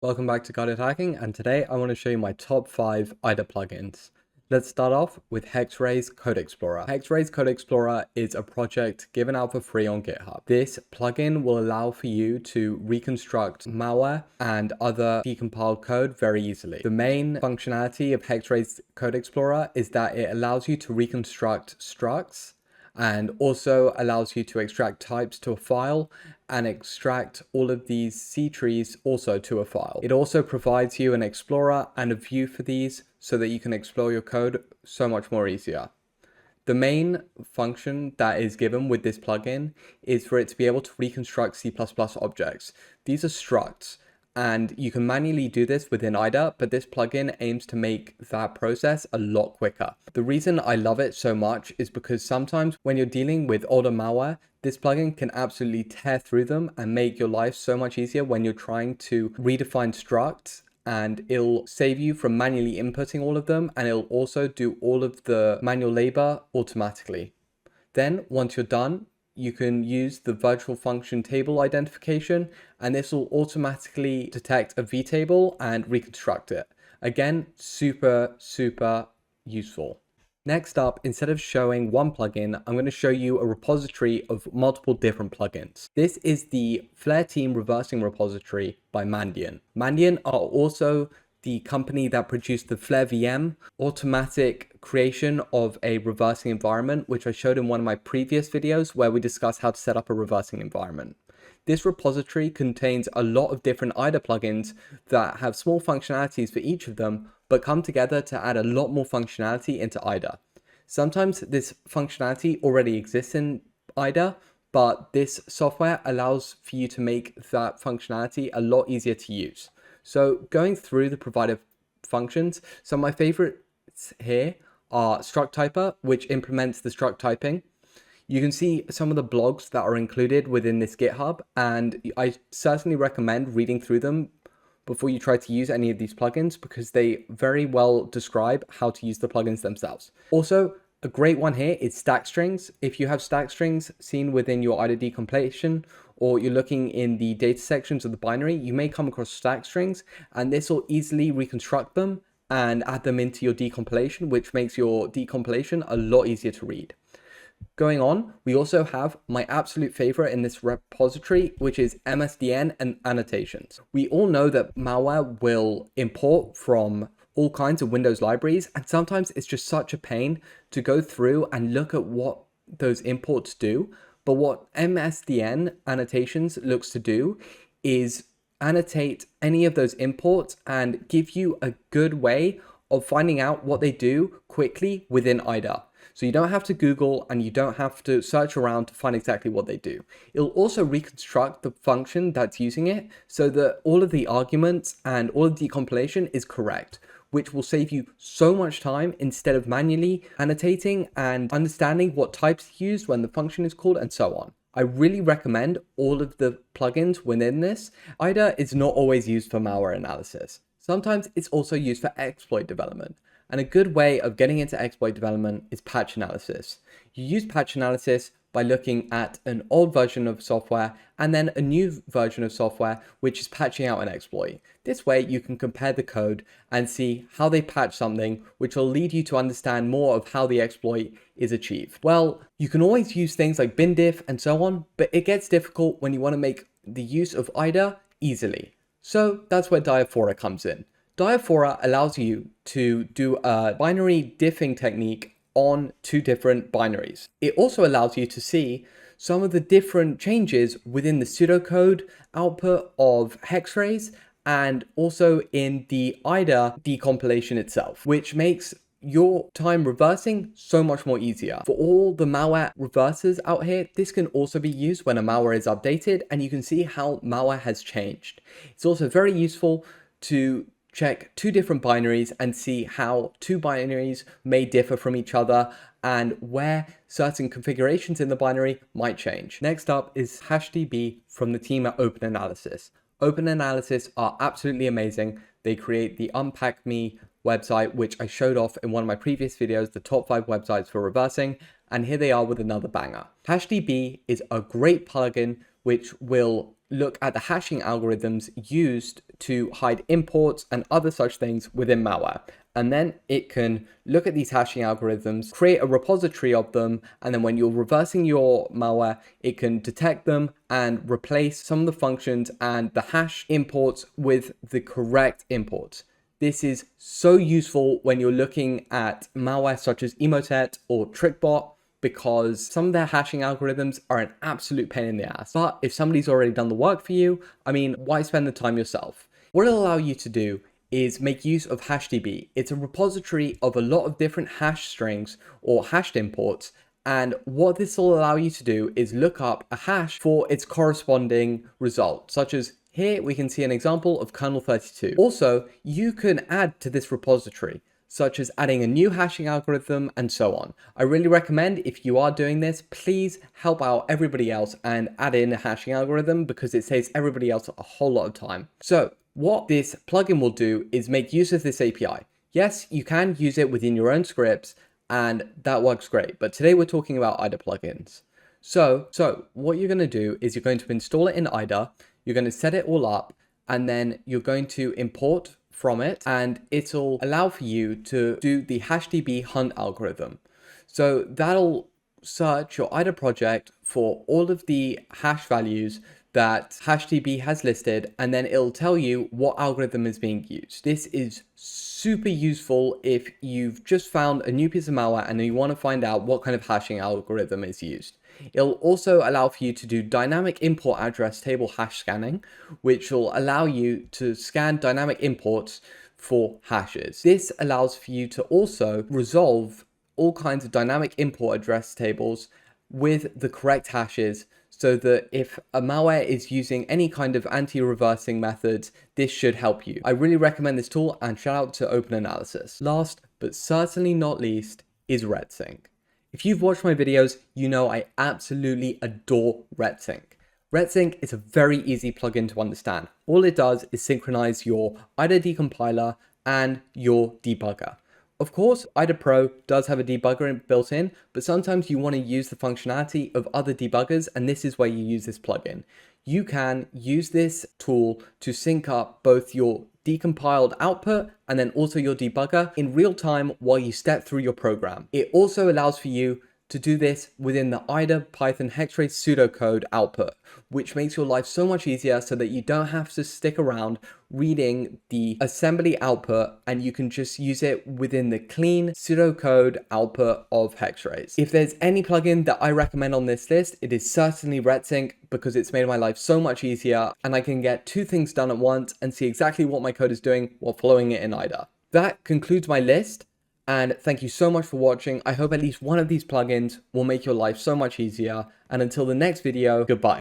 Welcome back to Guided Hacking, and today I want to show you my top 5 IDA plugins. Let's start off with HexRaysCodeXplorer. HexRaysCodeXplorer is a project given out for free on GitHub. This plugin will allow for you to reconstruct malware and other decompiled code very easily. The main functionality of HexRaysCodeXplorer is that it allows you to reconstruct structs and also allows you to extract types to a file and extract all of these C trees also to a file. It also provides you an explorer and a view for these so that you can explore your code so much more easier. The main function that is given with this plugin is for it to be able to reconstruct C++ objects. These are structs, and you can manually do this within IDA, but this plugin aims to make that process a lot quicker. The reason I love it so much is because sometimes when you're dealing with older malware, this plugin can absolutely tear through them and make your life so much easier when you're trying to redefine structs, and it'll save you from manually inputting all of them, and it'll also do all of the manual labor automatically. Then once you're done, you can use the virtual function table identification, and this will automatically detect a vtable and reconstruct it. Again, super useful. Next up, instead of showing one plugin, I'm going to show you a repository of multiple different plugins. This is the Flare Team Reversing Repository by Mandiant. Mandiant are also the company that produced the Flare VM automatic creation of a reversing environment, which I showed in one of my previous videos where we discussed how to set up a reversing environment. This repository contains a lot of different IDA plugins that have small functionalities for each of them, but come together to add a lot more functionality into IDA. Sometimes this functionality already exists in IDA, but this software allows for you to make that functionality a lot easier to use. So going through the provided functions, some of my favorites here are struct typer, which implements the struct typing. You can see some of the blogs that are included within this GitHub, and I certainly recommend reading through them before you try to use any of these plugins because they very well describe how to use the plugins themselves. Also, a great one here is stack strings. If you have stack strings seen within your IDA decompilation, or you're looking in the data sections of the binary, you may come across stack strings, and this will easily reconstruct them and add them into your decompilation, which makes your decompilation a lot easier to read. Going on, we also have my absolute favorite in this repository, which is MSDN and annotations. We all know that malware will import from all kinds of Windows libraries, and sometimes it's just such a pain to go through and look at what those imports do. But what MSDN annotations looks to do is annotate any of those imports and give you a good way of finding out what they do quickly within IDA. So you don't have to Google and you don't have to search around to find exactly what they do. It'll also reconstruct the function that's using it so that all of the arguments and all of the decompilation is correct, which will save you so much time instead of manually annotating and understanding what types used when the function is called and so on. I really recommend all of the plugins within this. IDA is not always used for malware analysis. Sometimes it's also used for exploit development. And a good way of getting into exploit development is patch analysis. You use patch analysis by looking at an old version of software and then a new version of software which is patching out an exploit. This way you can compare the code and see how they patch something, which will lead you to understand more of how the exploit is achieved. Well, you can always use things like bindiff and so on, but it gets difficult when you want to make the use of IDA easily. So that's where Diaphora comes in. Diaphora allows you to do a binary diffing technique on two different binaries. It also allows you to see some of the different changes within the pseudocode output of HexRays and also in the IDA decompilation itself, which makes your time reversing so much more easier. For all the malware reversers out here, this can also be used when a malware is updated and you can see how malware has changed. It's also very useful to check two different binaries and see how two binaries may differ from each other and where certain configurations in the binary might change. Next up is HashDB from the team at OpenAnalysis. OpenAnalysis are absolutely amazing. They create the Unpack Me website, which I showed off in one of my previous videos, the top 5 websites for reversing, and here they are with another banger. HashDB is a great plugin which will look at the hashing algorithms used to hide imports and other such things within malware. And then it can look at these hashing algorithms, create a repository of them, and then when you're reversing your malware, it can detect them and replace some of the functions and the hash imports with the correct imports. This is so useful when you're looking at malware such as Emotet or TrickBot, because some of their hashing algorithms are an absolute pain in the ass. But if somebody's already done the work for you, I mean, why spend the time yourself? What it'll allow you to do is make use of HashDB. It's a repository of a lot of different hash strings or hashed imports. And what this will allow you to do is look up a hash for its corresponding result, such as here we can see an example of kernel 32. Also, you can add to this repository, such as adding a new hashing algorithm and so on. I really recommend, if you are doing this, please help out everybody else and add in a hashing algorithm, because it saves everybody else a whole lot of time. So what this plugin will do is make use of this API. Yes, you can use it within your own scripts, and that works great. But today we're talking about IDA plugins. So what you're going to do is you're going to install it in IDA, you're going to set it all up, and then you're going to import from it, and it'll allow for you to do the HashDB hunt algorithm. So that'll search your IDA project for all of the hash values that HashDB has listed, and then it'll tell you what algorithm is being used. This is super useful if you've just found a new piece of malware and you want to find out what kind of hashing algorithm is used. It'll also allow for you to do dynamic import address table hash scanning, which will allow you to scan dynamic imports for hashes. This allows for you to also resolve all kinds of dynamic import address tables with the correct hashes, so that if a malware is using any kind of anti-reversing methods, this should help you. I really recommend this tool, and shout out to Open Analysis. Last, but certainly not least, is Ret Sync. If you've watched my videos, you know I absolutely adore Ret Sync. Ret Sync is a very easy plugin to understand. All it does is synchronize your IDA decompiler and your debugger. Of course, IDA Pro does have a debugger built in, but sometimes you want to use the functionality of other debuggers, and this is where you use this plugin. You can use this tool to sync up both your decompiled output and then also your debugger in real time while you step through your program. It also allows for you to do this within the IDA Python HexRays pseudocode output, which makes your life so much easier, so that you don't have to stick around reading the assembly output, and you can just use it within the clean pseudocode output of HexRays. If there's any plugin that I recommend on this list, it is certainly Ret Sync, because it's made my life so much easier, and I can get two things done at once and see exactly what my code is doing while following it in IDA. That concludes my list. And thank you so much for watching. I hope at least one of these plugins will make your life so much easier. And until the next video, goodbye.